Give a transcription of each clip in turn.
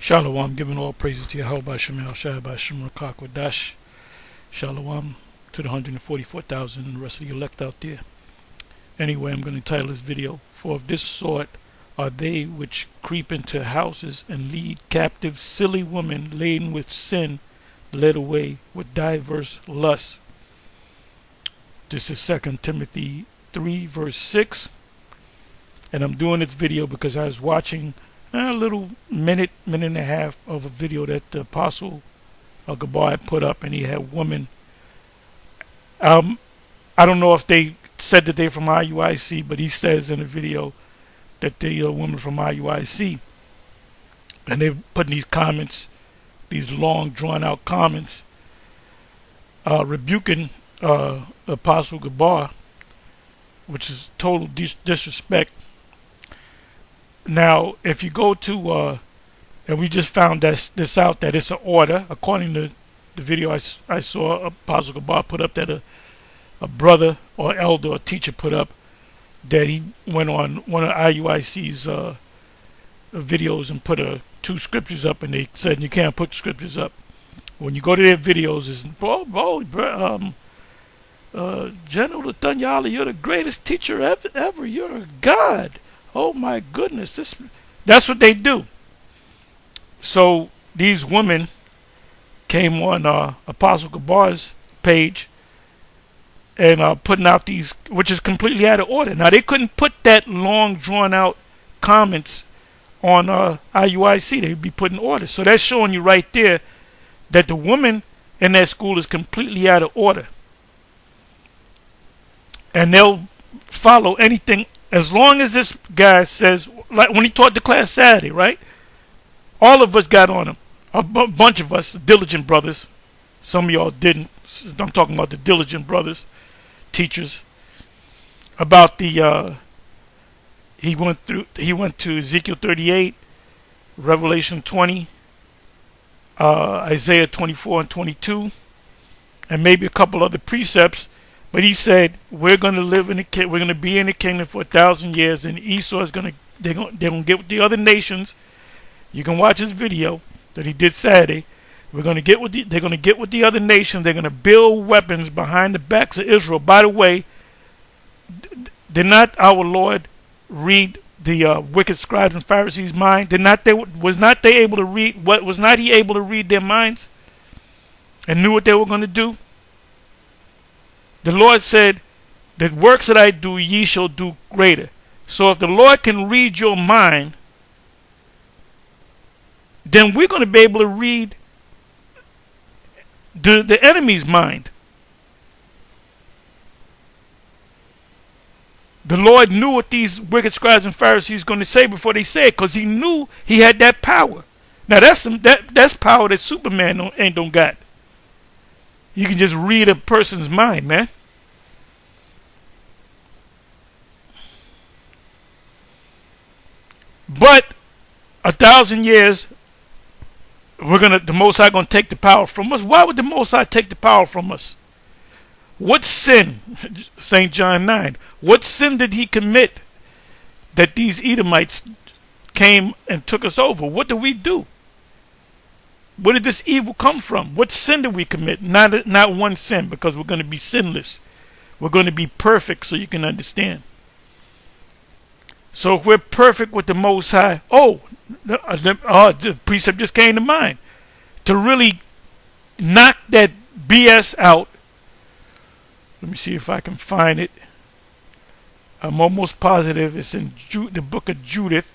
Shalom, giving all praises to Yahawah, Sham, Qadash. Shalom to the 144,000 and the rest of the elect out there. Anyway, I'm going to title this video, For of this sort are they which creep into houses and lead captive silly women laden with sin, led away with diverse lusts. This is 2 Timothy 3 verse 6. And I'm doing this video because I was watching a little minute and a half of a video that the Apostle Gabar had put up, and he had women. I don't know if they said that they're from IUIC, but he says in the video that they are women from IUIC. And they're putting these comments, these long drawn out comments, rebuking Apostle Gabar, which is total disrespect. Now, if you go to, and we just found this out, that it's an order, according to the video I saw Apostle Gabar put up, that a brother or elder or teacher put up, that he went on one of IUIC's videos and put two scriptures up, and they said you can't put scriptures up. When you go to their videos, it's, General Tanyali, you're the greatest teacher ever. You're a god. Oh my goodness, that's what they do. So these women came on Apostle Gabar's page and putting out these, which is completely out of order. Now, they couldn't put that long drawn out comments on IUIC. They'd be putting orders. So that's showing you right there that the woman in that school is completely out of order. And they'll follow anything as long as this guy says, like when he taught the class Saturday, right? All of us got on him. A bunch of us, diligent brothers. Some of y'all didn't. I'm talking about the diligent brothers, teachers. About the he went to Ezekiel 38, Revelation 20, Isaiah 24 and 22, and maybe a couple other precepts. But he said we're going to live we're going to be in the kingdom for 1,000 years, and Esau is they're going to get with the other nations. You can watch his video that he did Saturday. They're going to get with the other nations. They're going to build weapons behind the backs of Israel. By the way, did not our Lord read the wicked scribes and Pharisees' mind? Was not he able to read their minds and knew what they were going to do? The Lord said, the works that I do, ye shall do greater. So if the Lord can read your mind, then we're going to be able to read the enemy's mind. The Lord knew what these wicked scribes and Pharisees were going to say before they said it, because he knew he had that power. Now that's power that Superman don't got. You can just read a person's mind, man. But 1,000 years, the Most High gonna take the power from us. Why would the Most High take the power from us? What sin, St. John 9, what sin did he commit that these Edomites came and took us over? What did we do? Where did this evil come from? What sin did we commit? Not one sin, because we're going to be sinless. We're going to be perfect, so you can understand. So if we're perfect with the Most High, the precept just came to mind. To really knock that BS out. Let me see if I can find it. I'm almost positive it's in the book of Judith.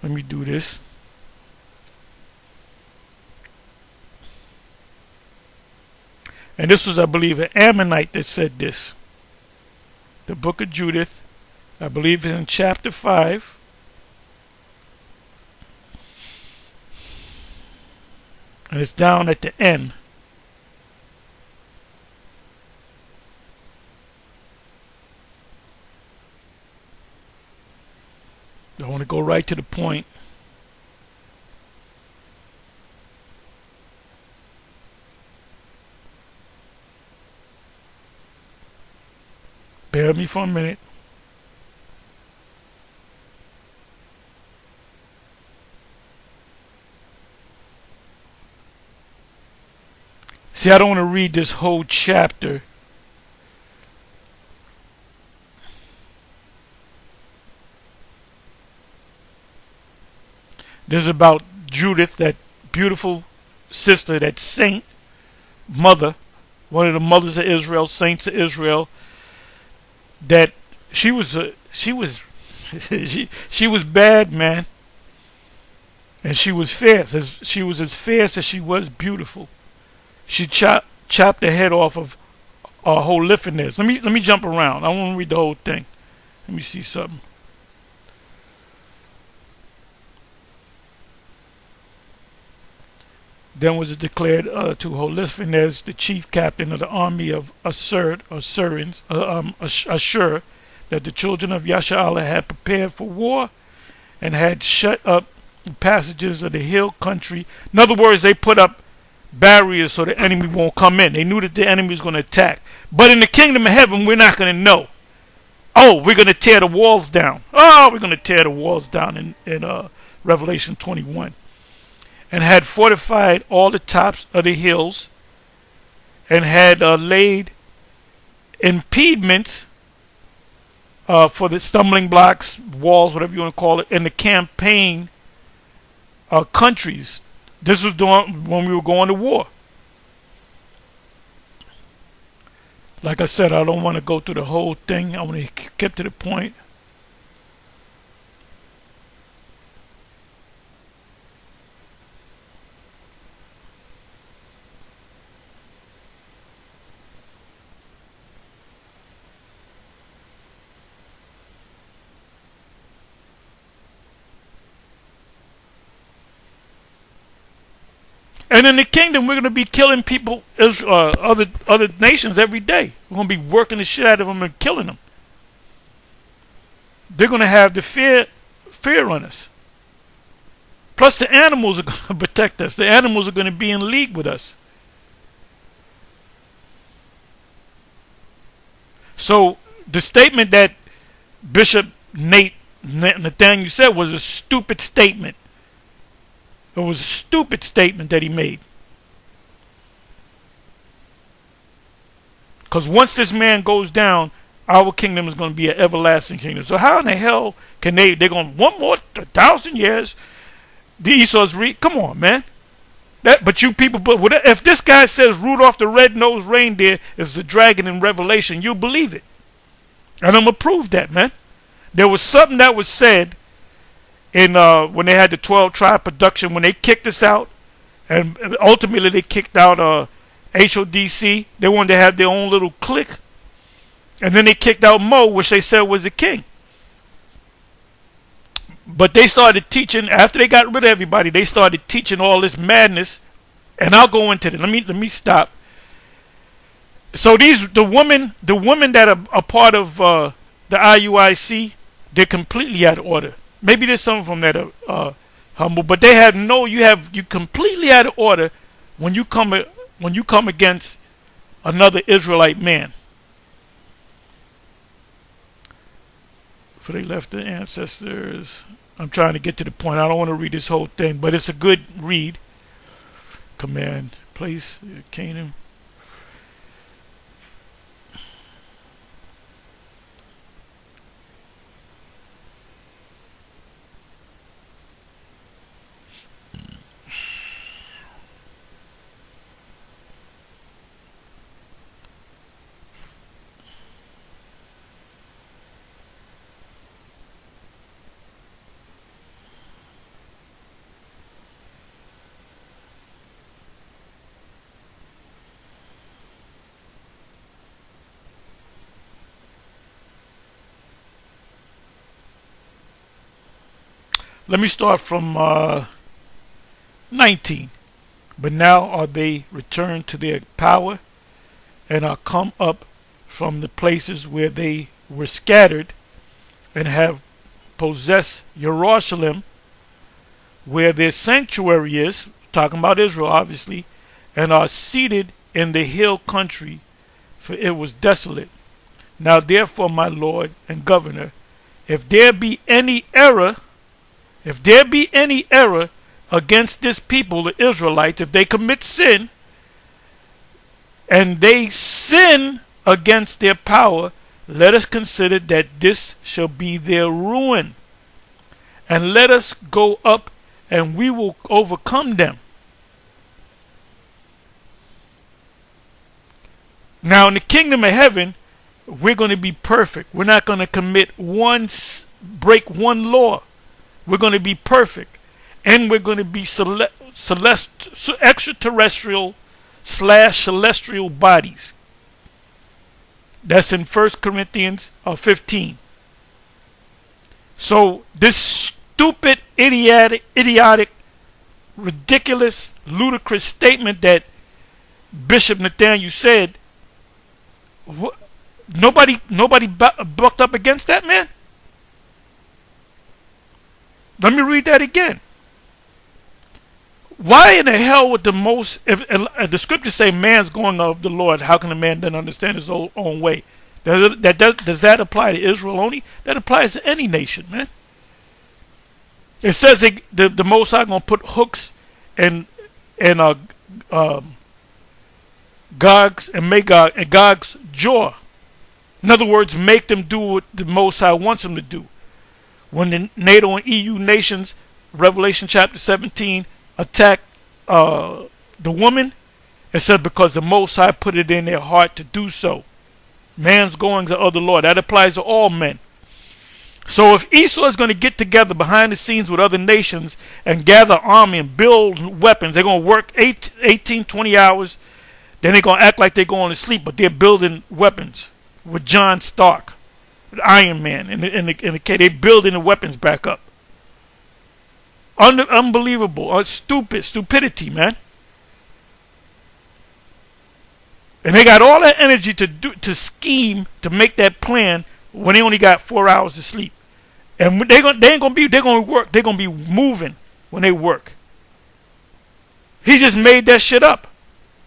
Let me do this. And this was, I believe, an Ammonite that said this. The book of Judith, I believe it's in chapter 5. And it's down at the end. I want to go right to the point. Bear with me for a minute. See, I don't want to read this whole chapter. This is about Judith, that beautiful sister, that saint mother, one of the mothers of Israel, saints of Israel. That she was she was bad, man, and she was fierce. She was as fierce as she was beautiful. She chopped the head off of Holofernes. Let me jump around. I want to read the whole thing. Let me see something. Then was it declared to Holofernes, the chief captain of the army of Ashur, that the children of Yashar'Allah had prepared for war and had shut up the passages of the hill country. In other words, they put up barriers so the enemy won't come in. They knew that the enemy was going to attack. But in the kingdom of heaven, we're not going to know. Oh, we're going to tear the walls down. Oh, we're going to tear the walls down in Revelation 21. And had fortified all the tops of the hills, and had laid impediments for the stumbling blocks, walls, whatever you want to call it, in the campaign countries. This was when we were going to war. Like I said, I don't want to go through the whole thing. I want to get to the point. And in the kingdom, we're going to be killing people, other nations every day. We're going to be working the shit out of them and killing them. They're going to have the fear on us. Plus, the animals are going to protect us. The animals are going to be in league with us. So, the statement that Bishop Nathaniel said was a stupid statement. It was a stupid statement that he made. Because once this man goes down, our kingdom is going to be an everlasting kingdom. So how in the hell can they're going, one more 1,000 years, the Esau's come on, man. But you people, if this guy says Rudolph the Red-Nosed Reindeer is the dragon in Revelation, you believe it. And I'm going to prove that, man. There was something that was said in when they had the 12-tribe production, when they kicked us out, and ultimately they kicked out HODC. They wanted to have their own little clique, and then they kicked out Mo, which they said was the king. But they started teaching after they got rid of everybody. They started teaching all this madness, and I'll go into it. Let me stop. So the women that are a part of the IUIC, they're completely out of order. Maybe there's some of them that are humble, but they have you completely out of order when you come against another Israelite man. For they left their ancestors. I'm trying to get to the point. I don't want to read this whole thing, but it's a good read. Command, place, Canaan. Let me start from 19. But now are they returned to their power, and are come up from the places where they were scattered, and have possessed Jerusalem, where their sanctuary is, talking about Israel obviously, and are seated in the hill country, for it was desolate. Now therefore, my Lord and Governor, if there be any error against this people, the Israelites, if they commit sin, and they sin against their power, let us consider that this shall be their ruin. And let us go up, and we will overcome them. Now in the kingdom of heaven, we're going to be perfect. We're not going to break one law. We're going to be perfect. And we're going to be extraterrestrial / celestial bodies. That's in 1 Corinthians 15. So this stupid, idiotic, ridiculous, ludicrous statement that Bishop Nathaniel said, nobody bucked up against that, man? Let me read that again. Why in the hell would if the scriptures say man's going of the Lord, how can a man then understand his own way? Does that apply to Israel only? That applies to any nation, man. It says the Most High going to put hooks and Gog's and Magog and Gog's jaw. In other words, make them do what the Most High wants them to do. When the NATO and EU nations, Revelation chapter 17, attack the woman, it said because the Most High put it in their heart to do so. Man's goings are of the Lord. That applies to all men. So if Esau is going to get together behind the scenes with other nations and gather army and build weapons, they're going to work 18, 20 hours. Then they're going to act like they're going to sleep, but they're building weapons with John Stark, with Iron Man, they're building the weapons back up. Unbelievable, stupidity, man. And they got all that energy to scheme to make that plan when they only got 4 hours to sleep. And they're gonna work. They're gonna be moving when they work. He just made that shit up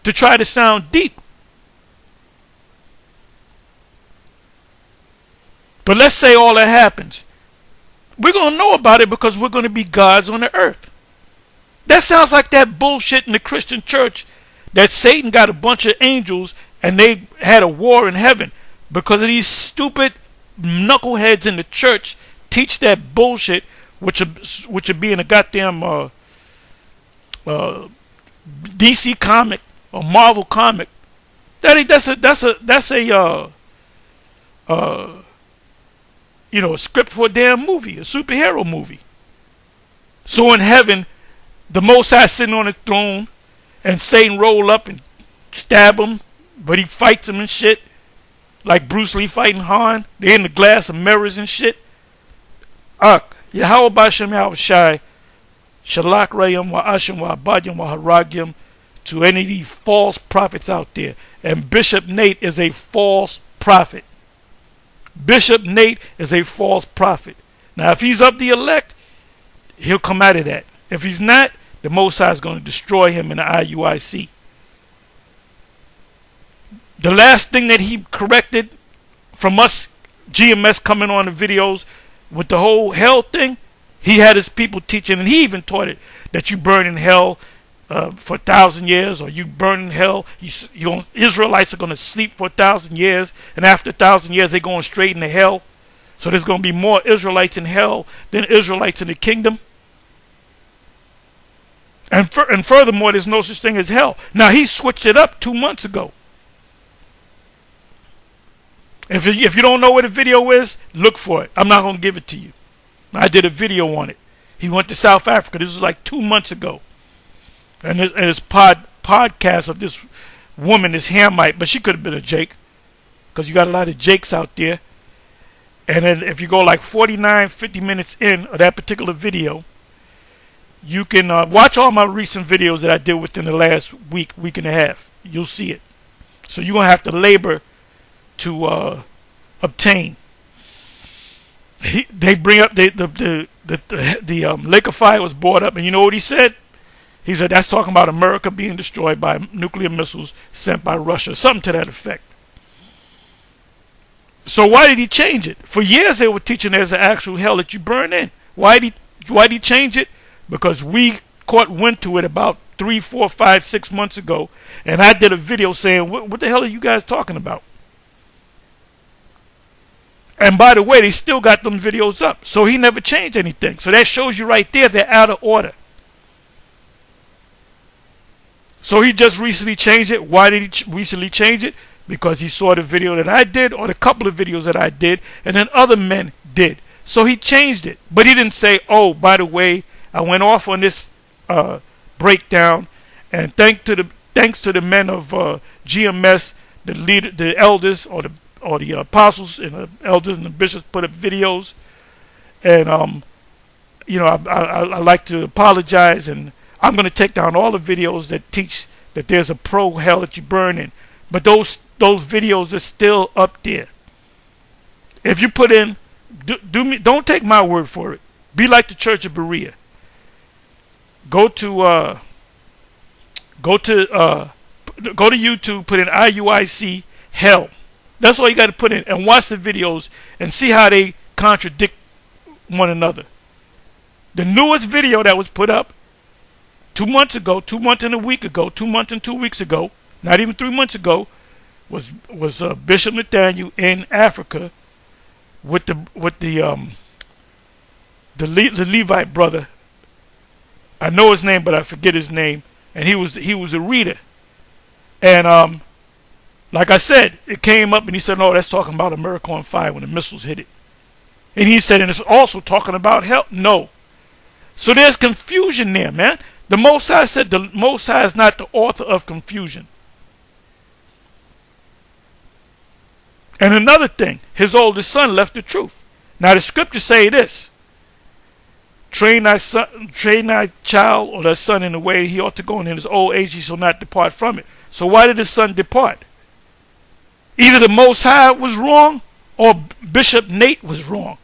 to try to sound deep. But let's say all that happens. We're going to know about it because we're going to be gods on the earth. That sounds like that bullshit in the Christian church that Satan got a bunch of angels and they had a war in heaven because of these stupid knuckleheads in the church teach that bullshit, which would be in a goddamn DC comic or Marvel comic. That's a script for a damn movie, a superhero movie. So in heaven, the Most High sitting on the throne, and Satan roll up and stab him, but he fights him and shit, like Bruce Lee fighting Han. They're in the glass of mirrors and shit. Yahawah Yahawashi, Shalak Rayam wa Asham wa Badyam wa Haragyam, to any of these false prophets out there. And Bishop Nate is a false prophet. Bishop Nate is a false prophet. Now, if he's of the elect, he'll come out of that. If he's not, the Most High is going to destroy him in the IUIC. The last thing that he corrected from us, GMS coming on the videos with the whole hell thing, he had his people teaching, and he even taught it, that you burn in hell for 1,000 years, or you burn in hell. Israelites are going to sleep for 1,000 years, and after 1,000 years they're going straight into hell. So there's going to be more Israelites in hell than Israelites in the kingdom. And furthermore, there's no such thing as hell. Now, he switched it up 2 months ago. If you don't know what the video is, look for it. I'm not going to give it to you. I did a video on it. He went to South Africa. This was like 2 months ago. And his podcast of this woman, this Hamite, but she could have been a Jake, because you got a lot of Jakes out there. And then if you go like 49, 50 minutes in of that particular video, you can watch all my recent videos that I did within the last week and a half. You'll see it. So you're going to have to labor to obtain. They bring up the lake of fire was brought up, and you know what he said? He said that's talking about America being destroyed by nuclear missiles sent by Russia, something to that effect. So why did he change it? For years they were teaching there's an actual hell that you burn in. Why did he change it? Because we caught wind to it about 3, 4, 5, 6 months ago, and I did a video saying, what the hell are you guys talking about? And by the way, they still got them videos up. So he never changed anything. So that shows you right there they're out of order. So he just recently changed it. Why did he recently change it? Because he saw the video that I did, or the couple of videos that I did, and then other men did. So he changed it. But he didn't say, oh, by the way, I went off on this breakdown, and thanks to the men of GMS, the elders, or the apostles and the elders and the bishops put up videos, and you know, I like to apologize, and I'm going to take down all the videos that teach that there's a pro hell that you burn in. But those videos are still up there. If you put in, don't take my word for it. Be like the Church of Berea. Go to YouTube, put in IUIC hell. That's all you got to put in, and watch the videos and see how they contradict one another. The newest video that was put up 2 months ago, 2 months and a week ago, 2 months and 2 weeks ago, not even 3 months ago, was Bishop Nathaniel in Africa with the Levite brother. I know his name, but I forget his name. And he was a reader. And like I said, it came up and he said, no, that's talking about America on fire when the missiles hit it. And he said, and it's also talking about hell. No. So there's confusion there, man. The Most High said the Most High is not the author of confusion. And another thing, his oldest son left the truth. Now the scriptures say this: train thy child or thy son in the way he ought to go, and in his old age he shall not depart from it. So why did his son depart? Either the Most High was wrong or Bishop Nate was wrong.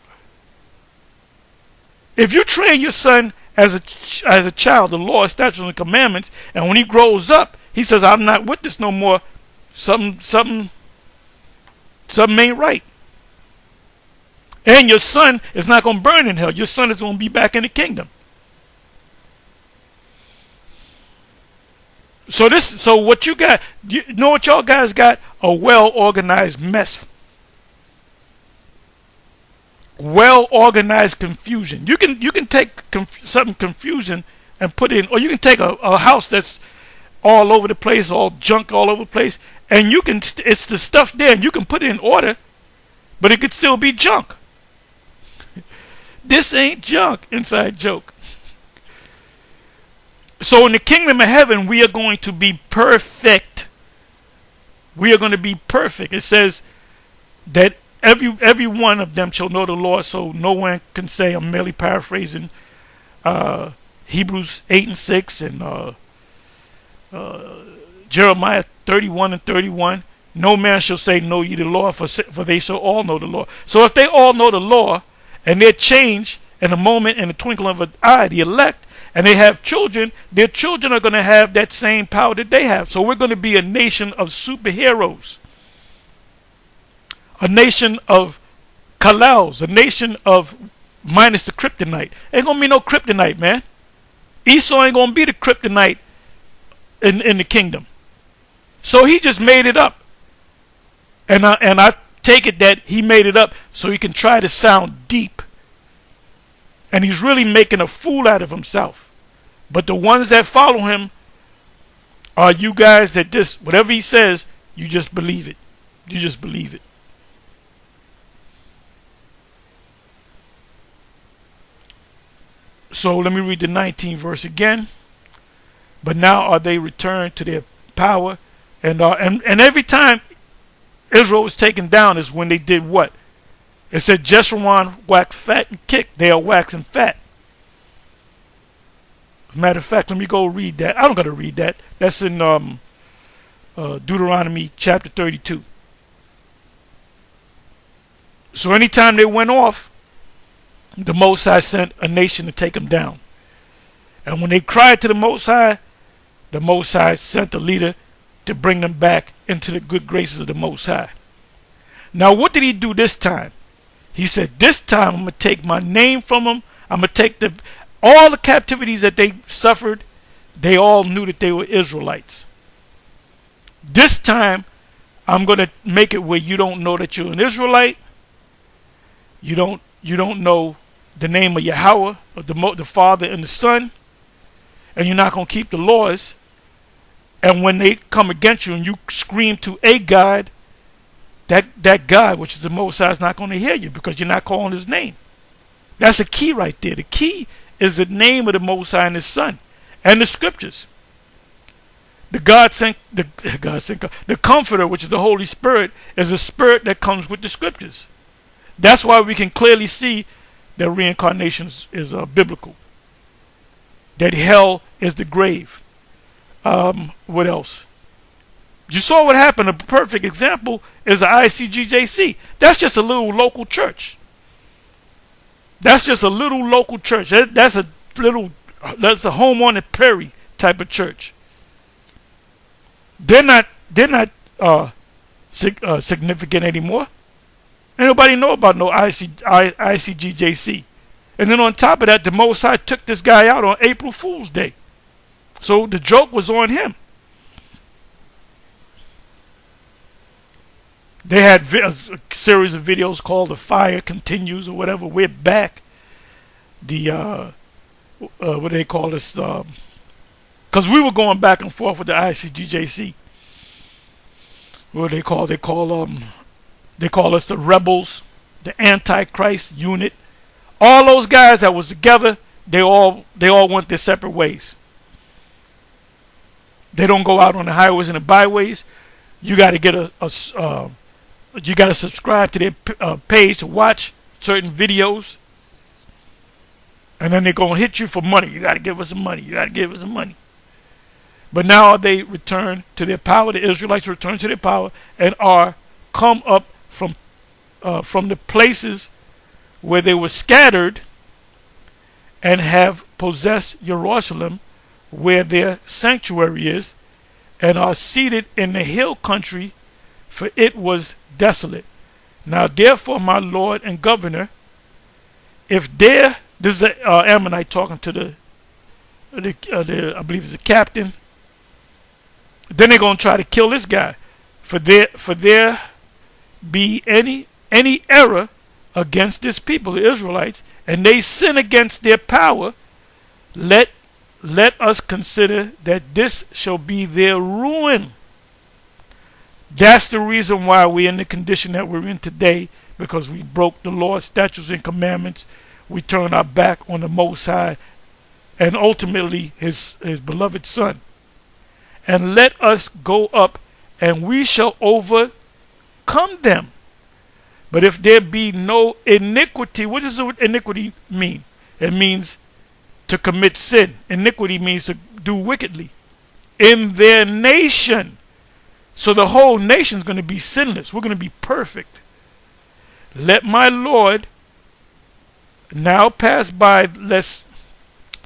If you train your son as a child, the law, statutes, and commandments, and when he grows up, he says, I'm not with this no more, something ain't right. And your son is not going to burn in hell. Your son is going to be back in the kingdom. So what you got, you know what y'all guys got? A well-organized mess. Well-organized confusion. You can take something confusion and put in, or you can take a house that's all over the place, all junk all over the place, and it's the stuff there, and you can put it in order, but it could still be junk. This ain't junk, inside joke. So in the kingdom of heaven, we are going to be perfect. We are going to be perfect. It says that every one of them shall know the Lord, so no one can say, I'm merely paraphrasing Hebrews 8 and 6 and Jeremiah 31 and 31. No man shall say, know ye the Lord, for they shall all know the Lord. So if they all know the law, and they're changed in a moment, in the twinkling of an eye, the elect, and they have children, their children are going to have that same power that they have. So we're going to be a nation of superheroes. A nation of Halals, a nation of minus the kryptonite. Ain't going to be no kryptonite, man. Esau ain't going to be the kryptonite in the kingdom. So he just made it up. And I take it that he made it up so he can try to sound deep. And he's really making a fool out of himself. But the ones that follow him are you guys that just, whatever he says, you just believe it. You just believe it. So let me read the 19th verse again. But now are they returned to their power, and every time Israel was taken down is when they did what? It said Jeshurun waxed fat and kicked. They are waxing fat. As a matter of fact, let me go read that. I don't got to read that. That's in Deuteronomy chapter 32. So anytime they went off, the Most High sent a nation to take them down. And when they cried to the Most High sent a leader to bring them back into the good graces of the Most High. Now what did he do this time? He said, this time I'm going to take my name from them. I'm going to take all the captivities that they suffered, they all knew that they were Israelites. This time, I'm going to make it where you don't know that you're an Israelite. You don't know the name of Yahawah, or the Father and the Son, and you're not going to keep the laws. And when they come against you and you scream to a God, that God, which is the Most High, is not going to hear you because you're not calling His name. That's a key right there. The key is the name of the Most High and His Son, and the Scriptures. The Comforter, which is the Holy Spirit, is a spirit that comes with the Scriptures. That's why we can clearly see that reincarnation is biblical. That hell is the grave. What else? You saw what happened. A perfect example is the ICGJC. That's just a little local church. That's a home on the prairie type of church. They're not significant anymore. Ain't nobody know about no ICGJC. And then on top of that, the Most High took this guy out on April Fool's Day. So the joke was on him. They had a series of videos called "The Fire Continues" or whatever. We're back. What do they call this? Because we were going back and forth with the ICGJC. What do they call? They call us the rebels, the Antichrist unit. All those guys that was together, they all went their separate ways. They don't go out on the highways and the byways. You got to get you got to subscribe to their page to watch certain videos. And then they're going to hit you for money. You got to give us some money. You got to give us some money. But now they return to their power. The Israelites return to their power and are come up from the places where they were scattered and have possessed Jerusalem, where their sanctuary is, and are seated in the hill country, for it was desolate. Now therefore, my Lord and Governor, if this is an Ammonite talking to the I believe it's the captain. Then they're going to try to kill this guy. For there be any error against this people, the Israelites, and they sin against their power, let us consider that this shall be their ruin. That's the reason why we're in the condition that we're in today, because we broke the law, statutes, and commandments. We turned our back on the Most High and ultimately his beloved Son. And let us go up, and we shall overcome them. But if there be no iniquity, what does iniquity mean? It means to commit sin. Iniquity means to do wickedly in their nation. So the whole nation is going to be sinless. We're going to be perfect. Let my Lord now pass by, lest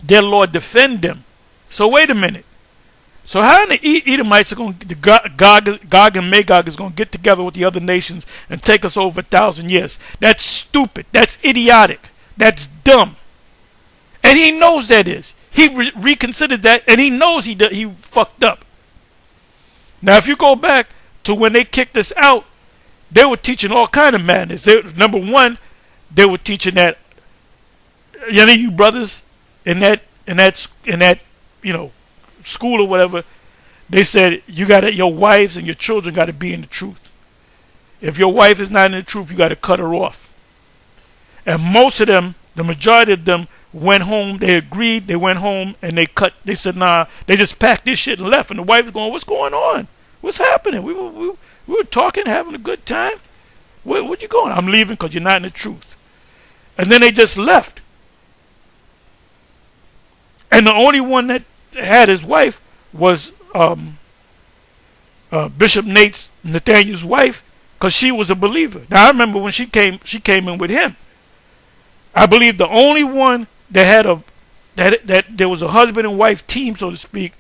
their Lord defend them. So wait a minute. So how the Edomites are going to, Gog and Magog is going to get together with the other nations and take us over 1,000 years? That's stupid. That's idiotic. That's dumb. And he knows that is. He reconsidered that, and he knows he fucked up. Now, if you go back to when they kicked us out, they were teaching all kind of madness. Number one, they were teaching that you brothers in that school or whatever, they said your wives and your children got to be in the truth. If your wife is not in the truth, you got to cut her off. And most of them, the majority of them, went home. They agreed. They went home and they said, nah. They just packed this shit and left. And the wife was going, what's going on? What's happening? We were talking, having a good time. Where you going? I'm leaving because you're not in the truth. And then they just left. And the only one that had his wife was Bishop Nathaniel's wife, because she was a believer. Now I remember when she came in with him. I believe the only one that had that there was a husband and wife team, so to speak,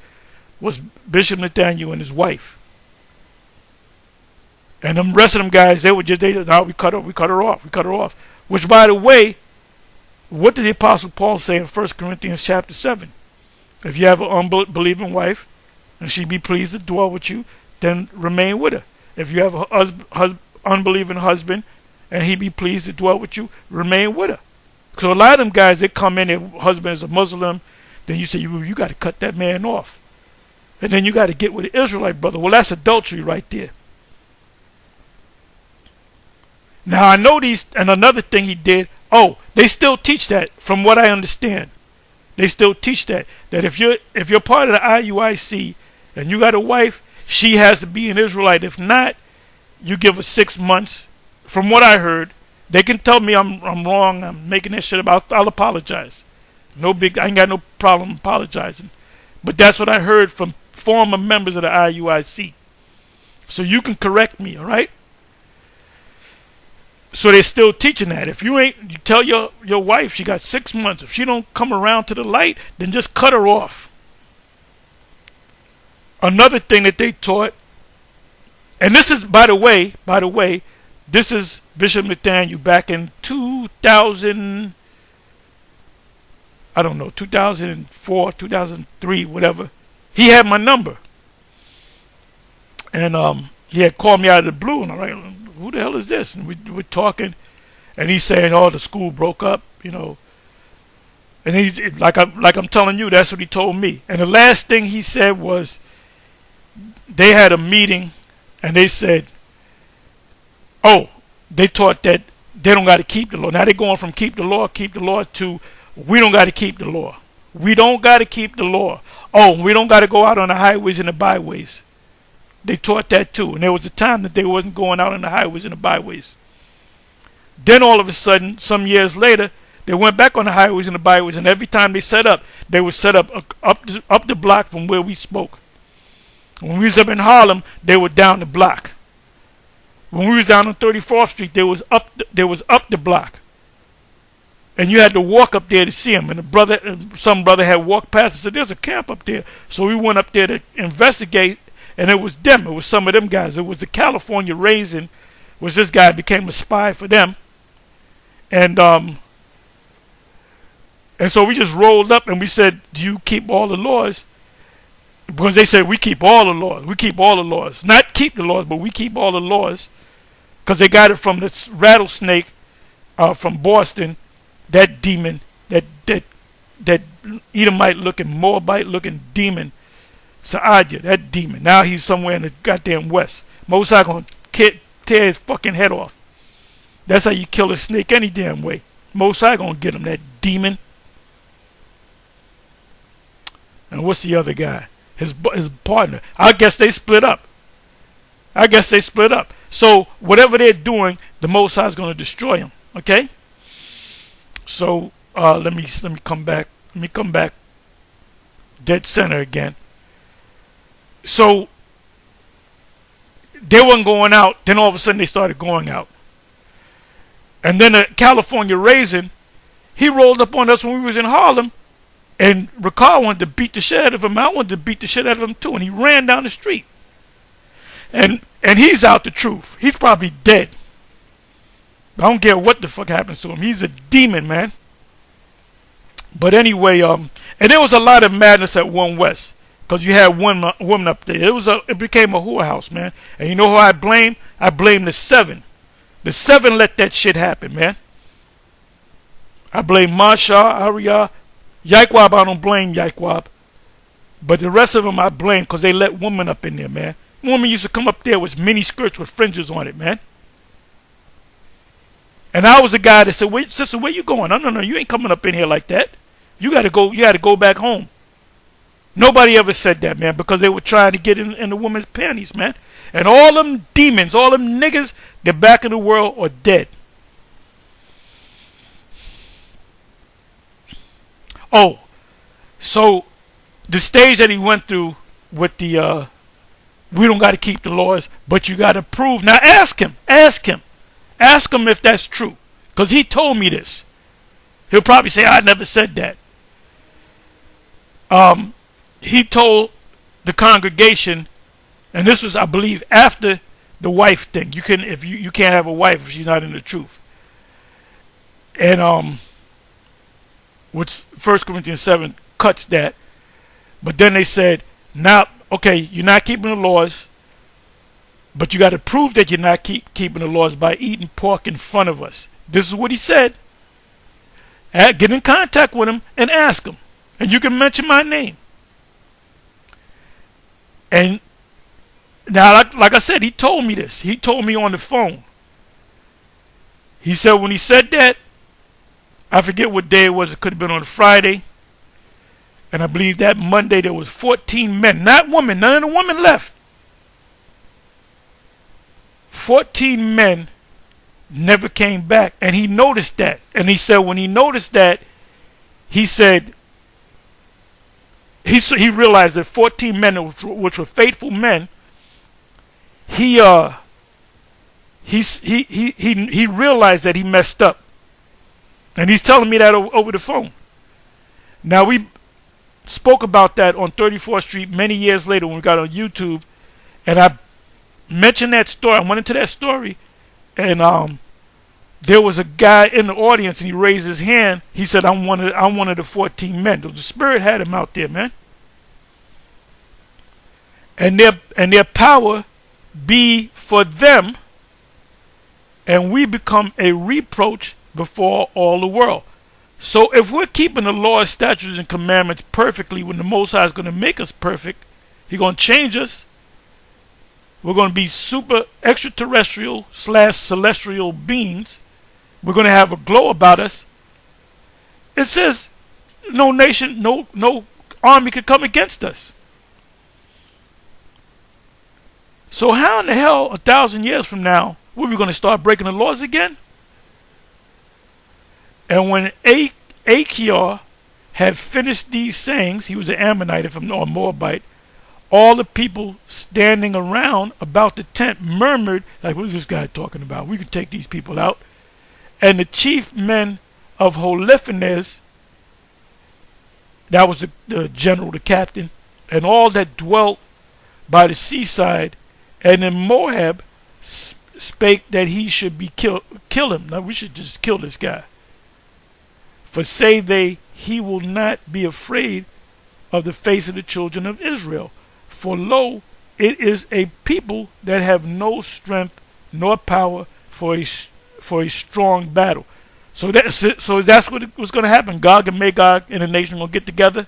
was Bishop Nathaniel and his wife. And the rest of them guys, we cut her off. Which, by the way, what did the Apostle Paul say in 1 Corinthians chapter 7? If you have an unbelieving wife and she be pleased to dwell with you, then remain with her. If you have a unbelieving husband and he be pleased to dwell with you, remain with her. So a lot of them guys, they come in, their husband is a Muslim, then you say, you got to cut that man off. And then you got to get with the Israelite brother. Well, that's adultery right there. Now I know these, and another thing he did, they still teach that from what I understand. They still teach that if you're part of the IUIC and you got a wife, she has to be an Israelite. If not, you give her 6 months. From what I heard, they can tell me I'm wrong, I'm making that shit up, I'll apologize. I ain't got no problem apologizing. But that's what I heard from former members of the IUIC. So you can correct me, all right? So they're still teaching that. If you tell your wife she got 6 months. If she don't come around to the light, then just cut her off. Another thing that they taught, and this is, by the way, this is Bishop Nathaniel back in 2000, I don't know, 2004, 2003, whatever. He had my number. And he had called me out of the blue, and I'm like, who the hell is this? And we're talking, and he's saying, the school broke up, And he's like I'm telling you, that's what he told me. And the last thing he said was, they had a meeting, and they said, they taught that they don't got to keep the law. Now they're going from keep the law to we don't got to keep the law. We don't got to keep the law. We don't got to go out on the highways and the byways. They taught that too. And there was a time that they wasn't going out on the highways and the byways. Then all of a sudden, some years later, they went back on the highways and the byways, and every time they set up, they would set up the block from where we spoke. When we was up in Harlem, they were down the block. When we was down on 34th Street, they was up the block. And you had to walk up there to see them. And some brother had walked past and said, there's a camp up there. So we went up there to investigate, and it was them. It was some of them guys. It was the California Raisin, which this guy became a spy for them. And so we just rolled up and we said, do you keep all the laws? Because they said, we keep all the laws. We keep all the laws. Not keep the laws, but we keep all the laws. Because they got it from this rattlesnake from Boston, that demon, that Edomite looking, Moabite looking demon, Saadia, that demon. Now he's somewhere in the goddamn West. Mosai gonna tear his fucking head off. That's how you kill a snake any damn way. Mosai gonna get him, that demon. And what's the other guy? His partner. I guess they split up. So whatever they're doing, the Most High is going to destroy them. Okay. So let me come back. Dead center again. So they weren't going out. Then all of a sudden they started going out. And then a California Raisin, he rolled up on us when we was in Harlem. And Rawchaa wanted to beat the shit out of him. I wanted to beat the shit out of him too. And he ran down the street. And he's out the truth. He's probably dead. I don't care what the fuck happens to him. He's a demon, man. But anyway, and there was a lot of madness at One West. Because you had one woman up there. It became a whorehouse, man. And you know who I blame? I blame the 7. The 7 let that shit happen, man. I blame Masha, Arya, Yahawadah. I don't blame Yahawadah. But the rest of them I blame because they let women up in there, man. Women used to come up there with mini skirts with fringes on it, man. And I was the guy that said, "Wait, sister, where you going? No, you ain't coming up in here like that. You gotta go back home." Nobody ever said that, man, because they were trying to get in the women's panties, man. And all them demons, all them niggas, they're back in the world or dead. Oh, so the stage that he went through with the we don't got to keep the laws, but you got to prove. Now ask him if that's true, because he told me this. He'll probably say, I never said that. He told the congregation, and this was, I believe, after the wife thing. You can't have a wife if she's not in the truth. And which 1 Corinthians 7 cuts that. But then they said, now, okay, you're not keeping the laws, but you got to prove that you're not keeping the laws by eating pork in front of us. This is what he said. Get in contact with him and ask him. And you can mention my name. And now, like I said, he told me this. He told me on the phone. He said when he said that, I forget what day it was. It could have been on a Friday. And I believe that Monday there was 14 men, not women. None of the women left. 14 men never came back. And he noticed that. And he said when he noticed that, he said, he realized that 14 men, which were faithful men, he realized that he messed up. And he's telling me that over the phone. Now, we spoke about that on 34th Street many years later when we got on YouTube. And I mentioned that story. I went into that story. And there was a guy in the audience, and he raised his hand. He said, I'm one of the 14 men. The Spirit had him out there, man. And their power be for them, and we become a reproach before all the world. So if we're keeping the laws, statutes, and commandments perfectly, when the Most High is going to make us perfect, He's going to change us. We're going to be super extraterrestrial / celestial beings. We're going to have a glow about us. It says no nation, no army could come against us. So how in the hell 1,000 years from now were we going to start breaking the laws again? And when Achior had finished these sayings, he was an Ammonite or Moabite, all the people standing around about the tent murmured, like, what is this guy talking about? We could take these people out. And the chief men of Holiphanes, that was the general, the captain, and all that dwelt by the seaside, and in Moab spake that he should be kill him. Now we should just kill this guy. For say they, he will not be afraid of the face of the children of Israel. For lo, it is a people that have no strength nor power for a strong battle. So that's it. So that's what's going to happen. Gog and Magog and the nation will get together.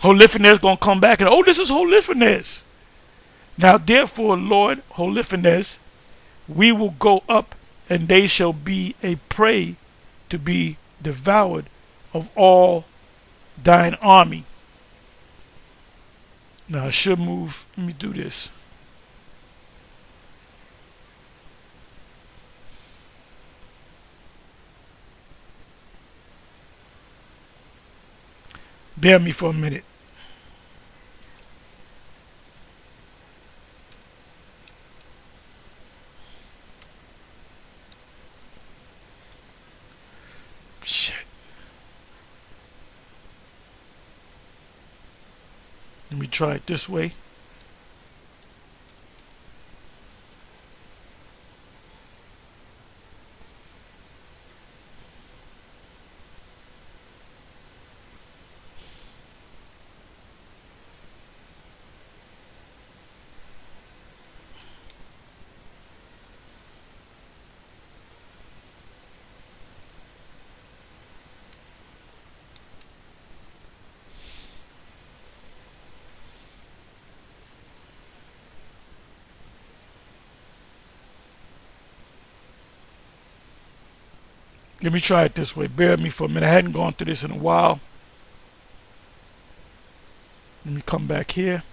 Holiphanes is going to come back and, oh, this is Holiphanes. Now therefore, Lord Holiphanes, we will go up, and they shall be a prey to be devoured of all thine army. Now I should move. Let me do this. Bear me for a minute. Shit. Let me try it this way. Let me try it this way. Bear with me for a minute. I hadn't gone through this in a while. Let me come back here.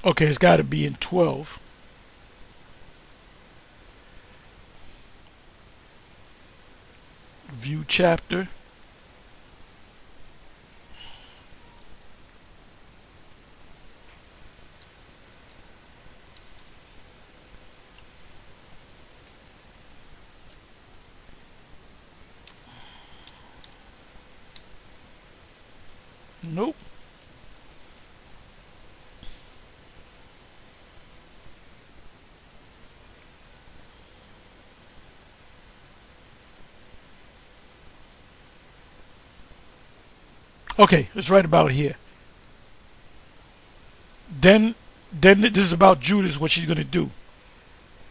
Okay, it's got to be in 12. View chapter. Nope. Okay, it's right about here. Then this is about Judas, what she's going to do.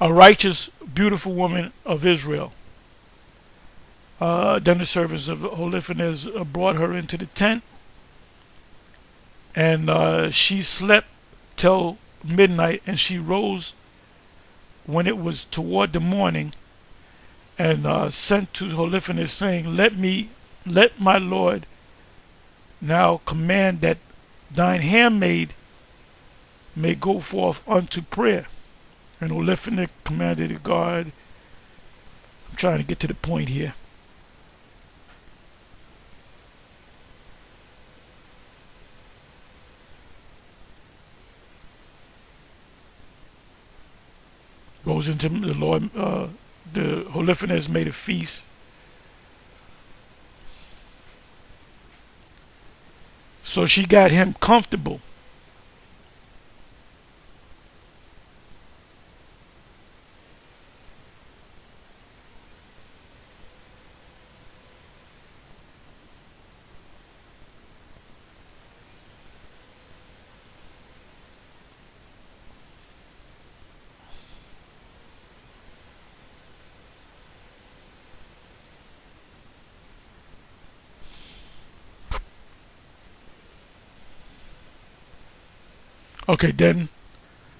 A righteous, beautiful woman of Israel. Then the servants of Holofernes brought her into the tent, and she slept till midnight, and she rose when it was toward the morning, and sent to Holofernes, saying, let my lord now command that thine handmaid may go forth unto prayer. And Holofernes commanded the guard. I'm trying to get to the point here. Goes into the Lord. The Holofernes made a feast. So she got him comfortable. Okay, then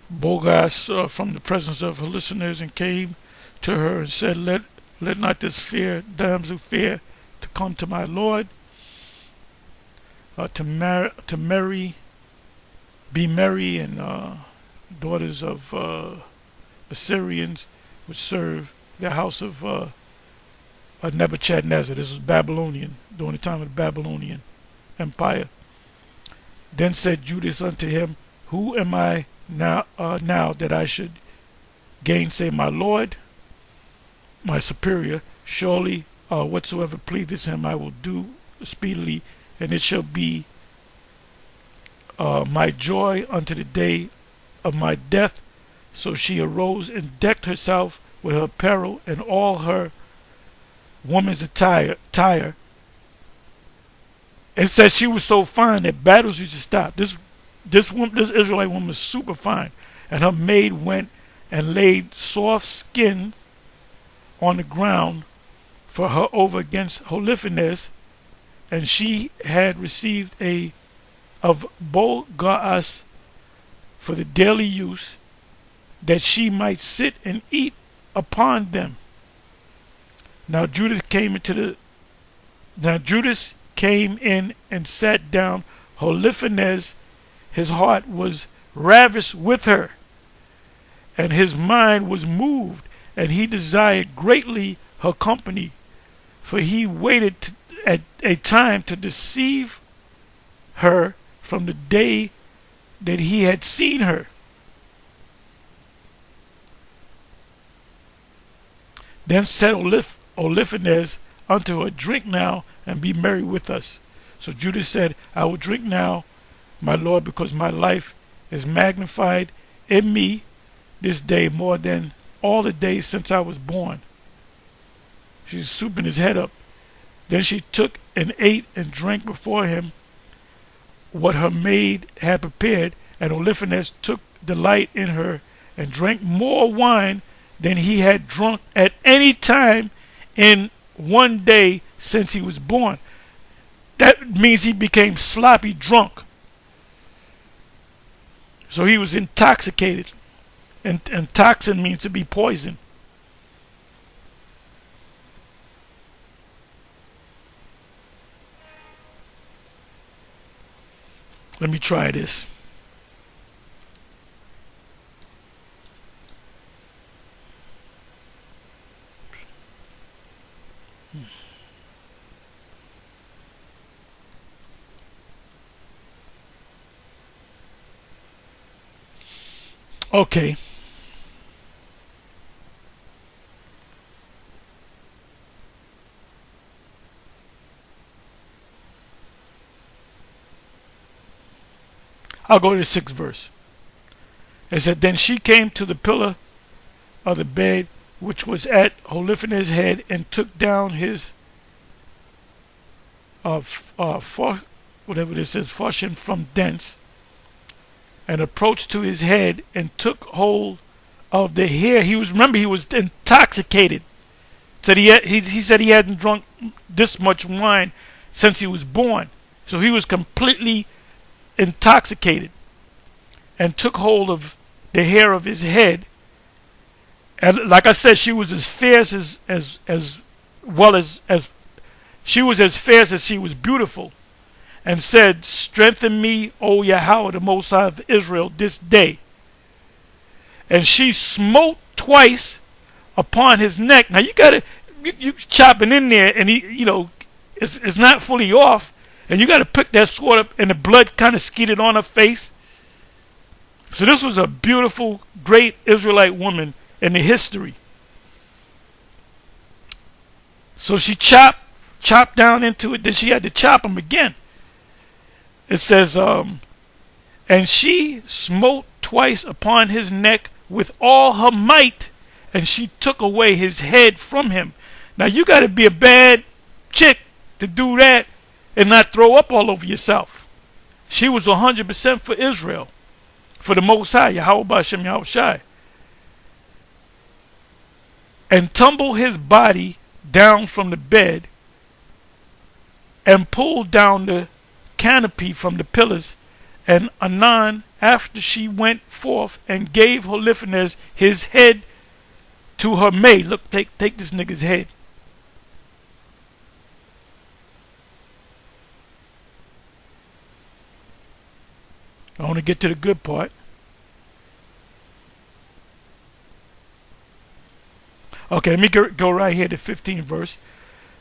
Boaz from the presence of her listeners and came to her and said, let not this damsel fear to come to my lord, to be merry, and daughters of Assyrians would serve the house of Nebuchadnezzar. This was Babylonian, during the time of the Babylonian Empire. Then said Judas unto him, who am I now that I should gainsay my lord, my superior? Surely whatsoever pleaseth him I will do speedily, and it shall be my joy unto the day of my death. So she arose and decked herself with her apparel and all her woman's attire. It says she was so fine that battles used to stop. This Israelite woman was super fine, and her maid went and laid soft skins on the ground for her over against Holofernes, and she had received of Boaz for the daily use, that she might sit and eat upon them. Now Judas came in and sat down. Holofernes, his heart was ravished with her, and his mind was moved, and he desired greatly her company, for he waited at a time to deceive her from the day that he had seen her. Then said Holofernes unto her, drink now, and be merry with us. So Judas said, I will drink now, my lord, because my life is magnified in me this day more than all the days since I was born. She's souping his head up. Then she took and ate and drank before him what her maid had prepared, and Holofernes took delight in her and drank more wine than he had drunk at any time in one day since he was born. That means he became sloppy drunk. So he was intoxicated. And toxin means to be poison. Let me try this. Okay. I'll go to the 6th verse. It said, Then she came to the pillar of the bed which was at Holiphan's head, and took down his whatever this is, fushing from thence, and approached to his head, and took hold of the hair. He was intoxicated. He said he hadn't drunk this much wine since he was born. So he was completely intoxicated, and took hold of the hair of his head. And like I said, she was as fierce as well as she was as fierce as she was beautiful, and said, Strengthen me, O Yahawah, the Most High of Israel, this day. And she smote twice upon his neck. Now you chopping in there, and it's not fully off, and you got to pick that sword up, and the blood kind of skidded on her face. So this was a beautiful, great Israelite woman in the history. So she chopped down into it. Then she had to chop him again. It says, and she smote twice upon his neck with all her might, and she took away his head from him. Now you got to be a bad chick to do that and not throw up all over yourself. She was 100% for Israel, for the Most High, Yahawashi, and tumbled his body down from the bed, and pulled down the canopy from the pillars. And anon, after she went forth, and gave Holiphan's his head to her maid. Look, take this nigga's head. I want to get to the good part. Okay, let me go right here to 15th verse.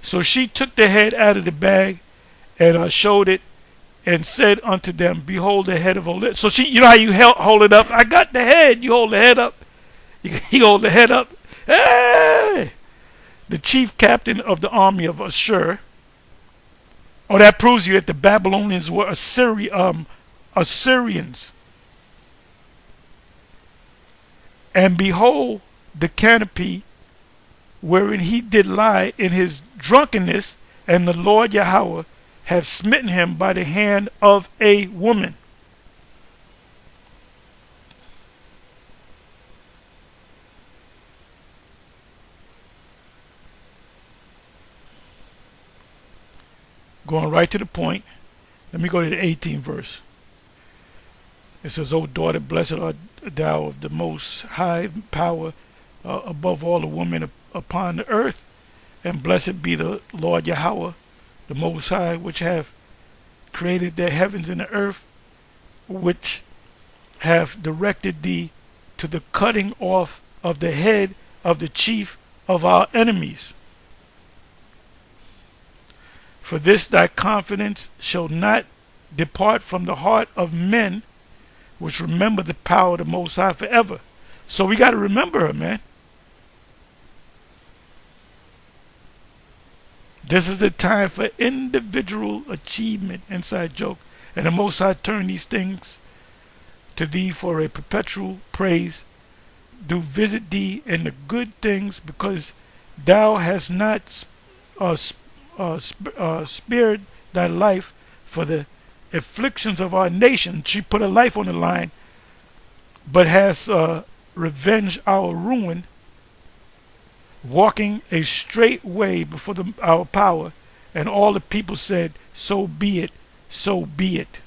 So she took the head out of the bag, and showed it, and said unto them, Behold the head of Holiphan. So she, you know how you hold it up? I got the head. You hold the head up. You hold the head up. Hey! The chief captain of the army of Ashur. Oh, that proves you that the Babylonians were Assyrians. And behold the canopy wherein he did lie in his drunkenness, and the Lord Yahawah have smitten him by the hand of a woman. Going right to the point, let me go to the 18th verse. It says, O daughter, blessed art thou of the Most High power above all the women upon the earth, and blessed be the Lord Yahawah, the Most High, which have created the heavens and the earth, which have directed thee to the cutting off of the head of the chief of our enemies. For this thy confidence shall not depart from the heart of men, which remember the power of the Most High forever. So we got to remember her, man. This is the time for individual achievement. Inside joke. And the Most High turn these things to thee for a perpetual praise. Do visit thee in the good things, because thou hast not spared thy life for the afflictions of our nation. She put her life on the line, but has revenged our ruin, walking a straight way before our power. And all the people said, So be it, so be it.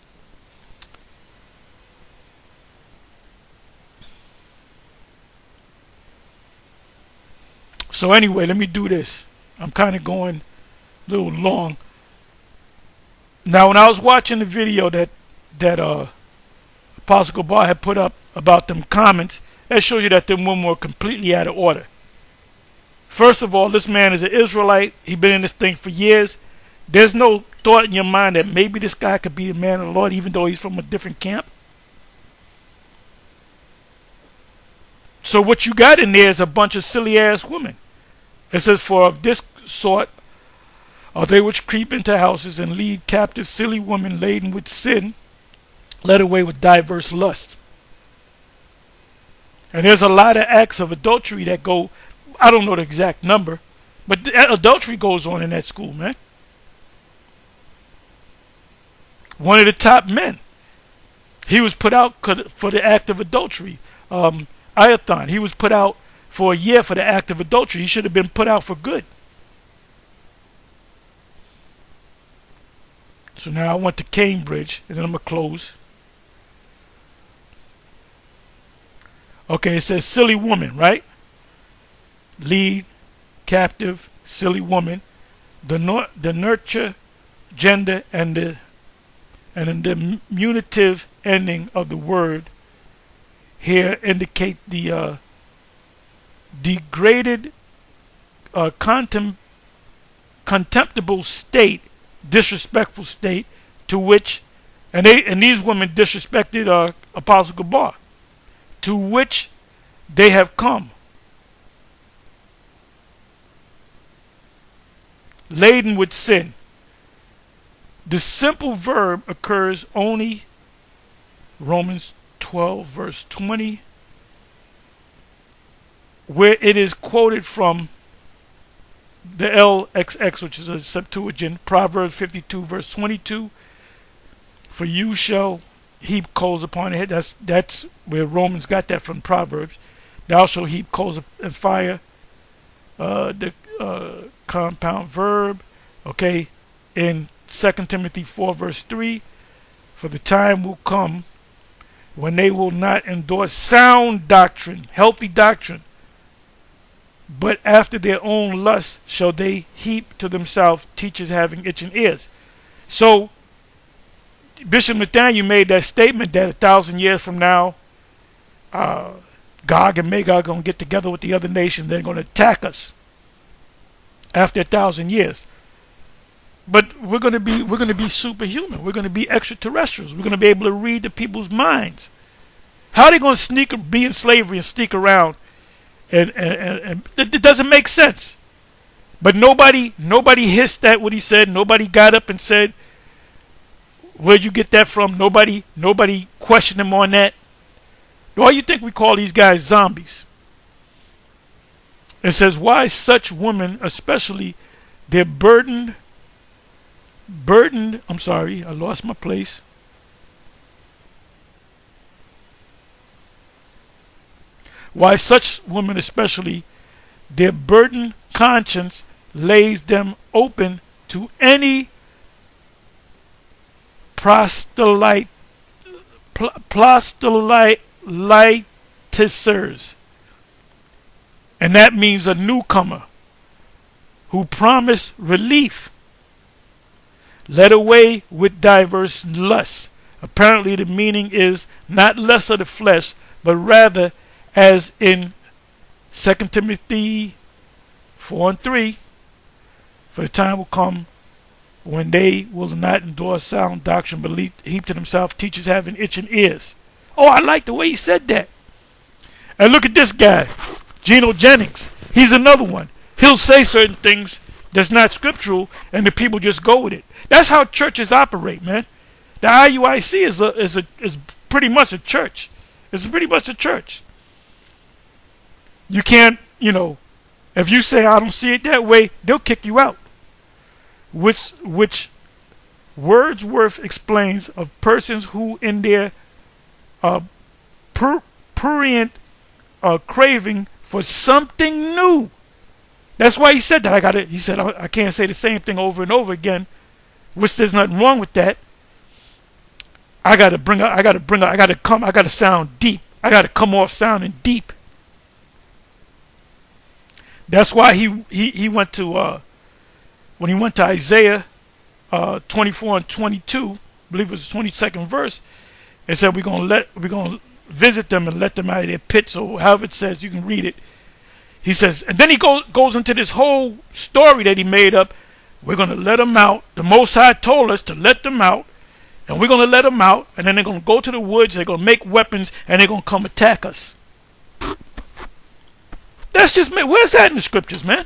So anyway, let me do this. I'm kind of going a little long. Now, when I was watching the video that Apostle Bar had put up about them comments, that shows you that them women were completely out of order. First of all, this man is an Israelite. He's been in this thing for years. There's no thought in your mind that maybe this guy could be a man of the Lord, even though he's from a different camp. So what you got in there is a bunch of silly ass women. It says, for of this sort are they which creep into houses and lead captive silly women laden with sin, led away with diverse lusts. And there's a lot of acts of adultery that go, I don't know the exact number, but adultery goes on in that school, man. One of the top men, he was put out for the act of adultery. Atha, he was put out for a year for the act of adultery. He should have been put out for good. So now I went to Cambridge, and then I'm going to close. Okay, it says silly woman, right? Lead, captive, silly woman. The nurture, gender, and the diminutive ending of the word here indicate the degraded, contemptible state, disrespectful state to which, and these women disrespected Apostle Gabar, to which they have come, laden with sin. The simple verb occurs only, Romans 12 verse 20, where it is quoted from the LXX, which is a Septuagint, Proverbs 52 verse 22. For you shall heap coals upon the head. That's where Romans got that from, Proverbs. Thou shalt heap coals and fire. The compound verb, okay, in 2 Timothy 4 verse 3. For the time will come when they will not endure sound doctrine, healthy doctrine, but after their own lust shall they heap to themselves teachers having itching ears. So Bishop Nathaniel made that statement that 1,000 years from now, Gog and Magog are going to get together with the other nations. They're going to attack us after 1,000 years. But we're going to be superhuman. We're going to be extraterrestrials. We're going to be able to read the people's minds. How are they going to be in slavery and sneak around? And it doesn't make sense. But nobody hissed at what he said. Nobody got up and said, where'd you get that from? Nobody questioned him on that. Why you think we call these guys zombies? It says, why such women, especially, they're burdened, I'm sorry, I lost my place. Why such women especially, their burdened conscience lays them open to any proselytizers, and that means a newcomer who promise relief, led away with diverse lusts. Apparently the meaning is not lust of the flesh, but rather, as in 2 Timothy 4 and 3, for the time will come when they will not endure sound doctrine, but heap to themselves teachers having itching ears. Oh, I like the way he said that. And look at this guy, Geno Jennings. He's another one. He'll say certain things that's not scriptural, and the people just go with it. That's how churches operate, man. The IUIC is pretty much a church. It's pretty much a church. You can't, if you say I don't see it that way, they'll kick you out. Which Wordsworth explains of persons who in their prurient craving for something new. That's why he said that. He said I can't say the same thing over and over again, which there's nothing wrong with that. I gotta sound deep. I gotta come off sounding deep. That's why he went to when he went to Isaiah 24 and 22, I believe it was the 22nd verse, it said we're gonna visit them and let them out of their pits, or however it says, you can read it. He says, and then he goes into this whole story that he made up. We're going to let them out. The Most High told us to let them out, and we're going to let them out, and then they're going to go to the woods, they're going to make weapons, and they're going to come attack us. That's just, where's that in the scriptures, man?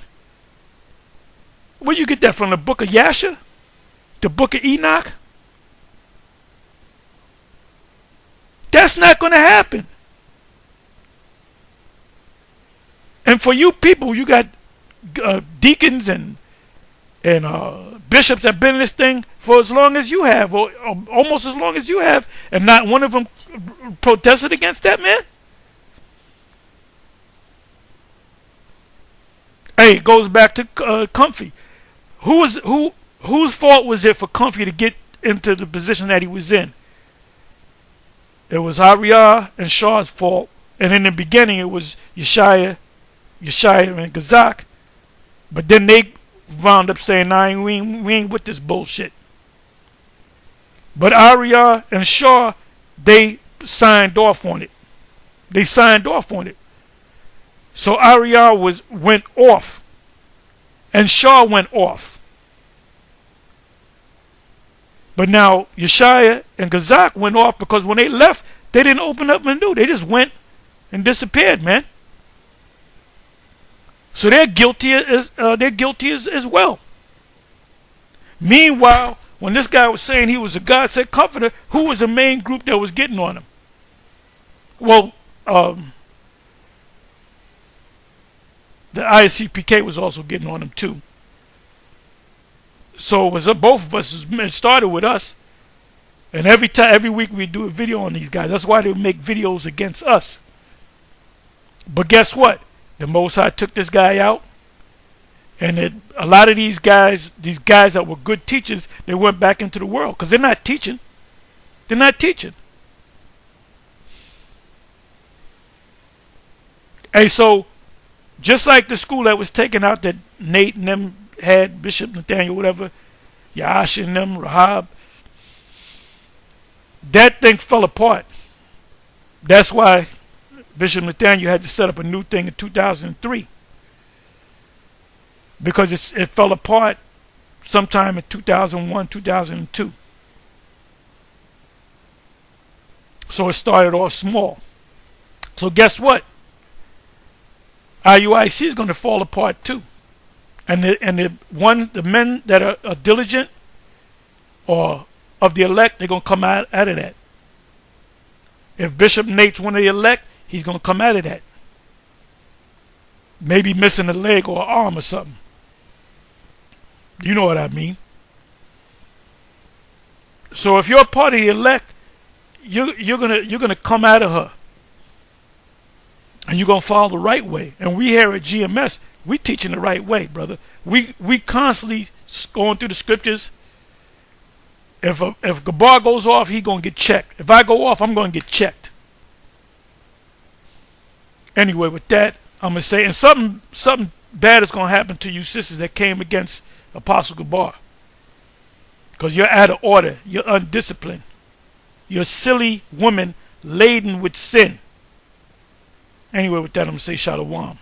Where you get that from? The book of Yasha? The book of Enoch? That's not going to happen. And for you people, you got deacons and bishops that have been in this thing for as long as you have, or almost as long as you have, and not one of them protested against that, man. Hey, it goes back to Comfy. Whose fault was it for Comfy to get into the position that he was in? It was Ariah and Shaw's fault, and in the beginning it was Yeshaya and Gazak, but then they wound up saying, nah, we ain't with this bullshit. But Ariah and Shaw, they signed off on it. So Ariah went off, and Shaw went off. But now Yeshaya and Gazak went off because when they left, they didn't open up and do. They just went and disappeared, man. So they're guilty as well. Meanwhile, when this guy was saying he was a God sent comforter, who was the main group that was getting on him? Well, the ISCPK was also getting on him too. So it was both of us. It started with us, and every week we do a video on these guys. That's why they make videos against us. But guess what? The Most High took this guy out, and a lot of these guys that were good teachers, they went back into the world because they're not teaching. They're not teaching. Hey, so just like the school that was taken out that Nate and them had, Bishop Nathaniel, whatever, Yahawashi and them, Rahab, that thing fell apart. That's why Bishop Nathaniel had to set up a new thing in 2003, because it fell apart sometime in 2001, 2002. So it started off small. So guess what? IUIC is going to fall apart too. And the men that are diligent or of the elect, they're going to come out of that. If Bishop Nate's one of the elect, he's going to come out of that. Maybe missing a leg or an arm or something. You know what I mean. So if you're a part of the elect, you're gonna come out of her. And you're going to follow the right way. And we here at GMS, we teaching the right way, brother. We constantly going through the scriptures. If Gabar goes off, he going to get checked. If I go off, I'm going to get checked. Anyway, with that, I'm going to say, and something bad is going to happen to you sisters that came against Apostle Gabar. Because you're out of order. You're undisciplined. You're a silly woman laden with sin. Anyway, with that, I'm going to say shalom.